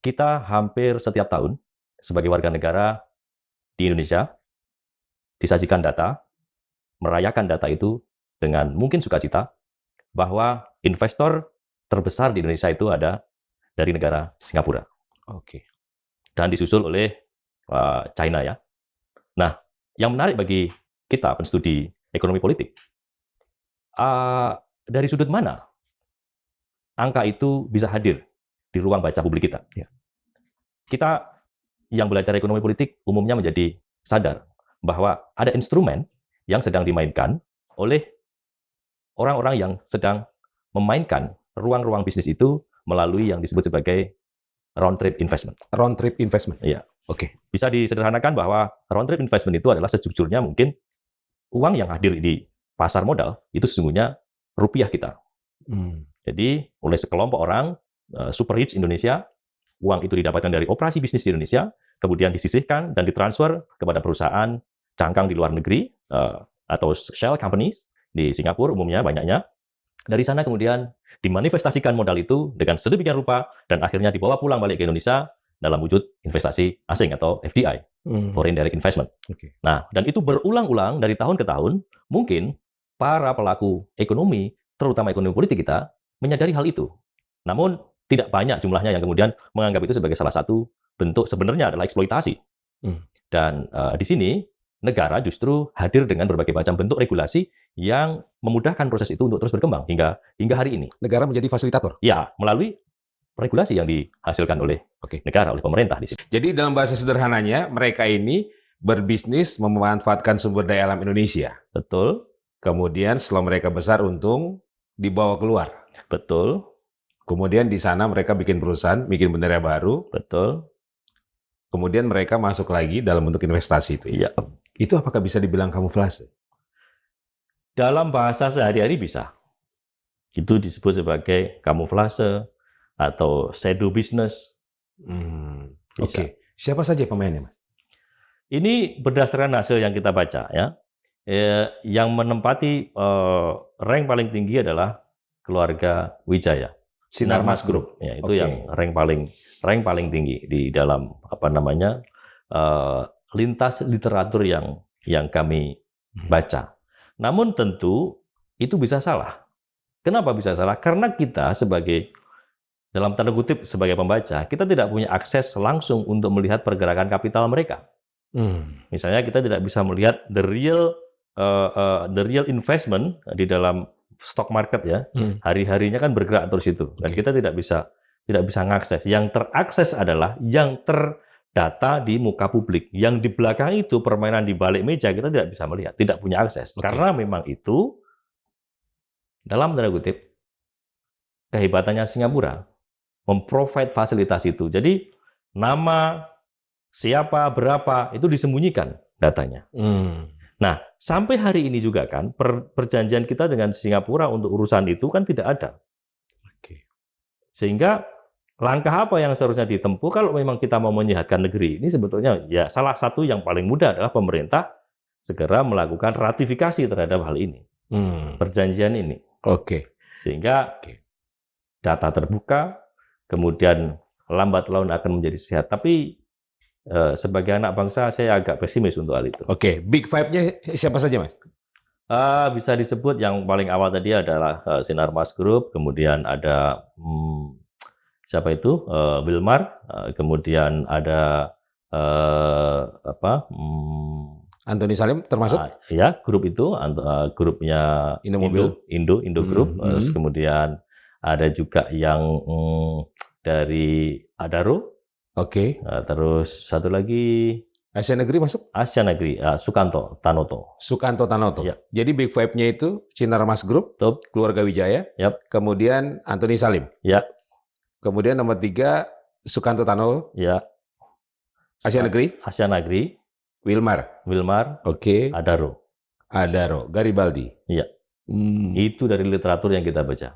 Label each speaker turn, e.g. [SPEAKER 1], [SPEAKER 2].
[SPEAKER 1] kita hampir setiap tahun sebagai warga negara di Indonesia disajikan data, merayakan data itu dengan mungkin sukacita bahwa investor terbesar di Indonesia itu ada dari negara Singapura.
[SPEAKER 2] Oke.
[SPEAKER 1] Dan disusul oleh China ya. Nah, yang menarik bagi kita penstudi ekonomi politik, dari sudut mana angka itu bisa hadir di ruang baca publik kita?
[SPEAKER 2] Ya.
[SPEAKER 1] Kita yang belajar ekonomi politik umumnya menjadi sadar bahwa ada instrumen yang sedang dimainkan oleh orang-orang yang sedang memainkan ruang-ruang bisnis itu melalui yang disebut sebagai round trip investment.
[SPEAKER 2] Round trip investment.
[SPEAKER 1] Iya.
[SPEAKER 2] Oke.
[SPEAKER 1] Bisa disederhanakan bahwa round trip investment itu adalah sejujurnya mungkin uang yang hadir di pasar modal itu sesungguhnya rupiah kita. Jadi oleh sekelompok orang super rich Indonesia, uang itu didapatkan dari operasi bisnis di Indonesia, kemudian disisihkan dan ditransfer kepada perusahaan cangkang di luar negeri atau shell companies di Singapura umumnya banyaknya. Dari sana kemudian dimanifestasikan modal itu dengan sedemikian rupa dan akhirnya dibawa pulang balik ke Indonesia dalam wujud investasi asing atau FDI, Foreign Direct Investment.
[SPEAKER 2] Okay.
[SPEAKER 1] Nah, dan itu berulang-ulang dari tahun ke tahun, mungkin para pelaku ekonomi, terutama ekonomi politik kita, menyadari hal itu. Namun, tidak banyak jumlahnya yang kemudian menganggap itu sebagai salah satu bentuk sebenarnya adalah eksploitasi. Dan di sini, negara justru hadir dengan berbagai macam bentuk regulasi yang memudahkan proses itu untuk terus berkembang hingga hari ini.
[SPEAKER 2] Negara menjadi fasilitator?
[SPEAKER 1] Ya, melalui regulasi yang dihasilkan oleh negara, oleh pemerintah di sini.
[SPEAKER 2] Jadi dalam bahasa sederhananya, mereka ini berbisnis memanfaatkan sumber daya alam Indonesia.
[SPEAKER 1] Betul.
[SPEAKER 2] Kemudian setelah mereka besar untung, dibawa keluar.
[SPEAKER 1] Betul.
[SPEAKER 2] Kemudian di sana mereka bikin perusahaan, bikin bendera baru.
[SPEAKER 1] Betul.
[SPEAKER 2] Kemudian mereka masuk lagi dalam bentuk investasi itu.
[SPEAKER 1] Iya.
[SPEAKER 2] Itu apakah bisa dibilang kamuflase?
[SPEAKER 1] Dalam bahasa sehari-hari bisa. Itu disebut sebagai kamuflase atau shadow business.
[SPEAKER 2] Oke. Siapa saja pemainnya, Mas?
[SPEAKER 1] Ini berdasarkan hasil yang kita baca ya. Yang menempati rank paling tinggi adalah keluarga Wijaya.
[SPEAKER 2] Sinarmas Group.
[SPEAKER 1] Ya, itu yang rank paling tinggi di dalam lintas literatur yang kami baca. Namun tentu itu bisa salah. Kenapa bisa salah? Karena kita dalam tanda kutip sebagai pembaca, kita tidak punya akses langsung untuk melihat pergerakan kapital mereka. Misalnya kita tidak bisa melihat the real investment di dalam stock market ya. Hari-harinya kan bergerak terus itu. Dan kita tidak bisa mengakses. Yang terakses adalah yang terdata di muka publik. Yang di belakang itu permainan di balik meja kita tidak bisa melihat, tidak punya akses. Karena memang itu dalam tanda kutip kehebatannya Singapura memprovide fasilitas itu. Jadi nama siapa, berapa, itu disembunyikan datanya. Nah, sampai hari ini juga kan, perjanjian kita dengan Singapura untuk urusan itu kan tidak ada. Sehingga langkah apa yang seharusnya ditempuh kalau memang kita mau menyehatkan negeri ini sebetulnya ya salah satu yang paling mudah adalah pemerintah segera melakukan ratifikasi terhadap hal ini. Perjanjian ini. Sehingga data terbuka, kemudian lambat laun akan menjadi sehat. Tapi sebagai anak bangsa, saya agak pesimis untuk hal itu.
[SPEAKER 2] Big Five-nya siapa saja, Mas?
[SPEAKER 1] Bisa disebut yang paling awal tadi adalah Sinarmas Group, kemudian ada siapa itu? Wilmar, kemudian ada
[SPEAKER 2] Antoni Salim termasuk?
[SPEAKER 1] Ya, grup itu, grupnya
[SPEAKER 2] Indomobil,
[SPEAKER 1] Indo Group, kemudian ada juga yang dari Adaro. Terus satu lagi
[SPEAKER 2] Asia Negeri masuk?
[SPEAKER 1] Asia Negeri, Sukanto Tanoto.
[SPEAKER 2] Ya. Jadi Big Five-nya itu Sinarmas Group, keluarga Wijaya, kemudian Antoni Salim.
[SPEAKER 1] Ya.
[SPEAKER 2] Kemudian nomor 3 Sukanto Tanoto.
[SPEAKER 1] Ya.
[SPEAKER 2] Asia
[SPEAKER 1] Negeri.
[SPEAKER 2] Wilmar.
[SPEAKER 1] Adaro.
[SPEAKER 2] Garibaldi.
[SPEAKER 1] Iya. Itu dari literatur yang kita baca.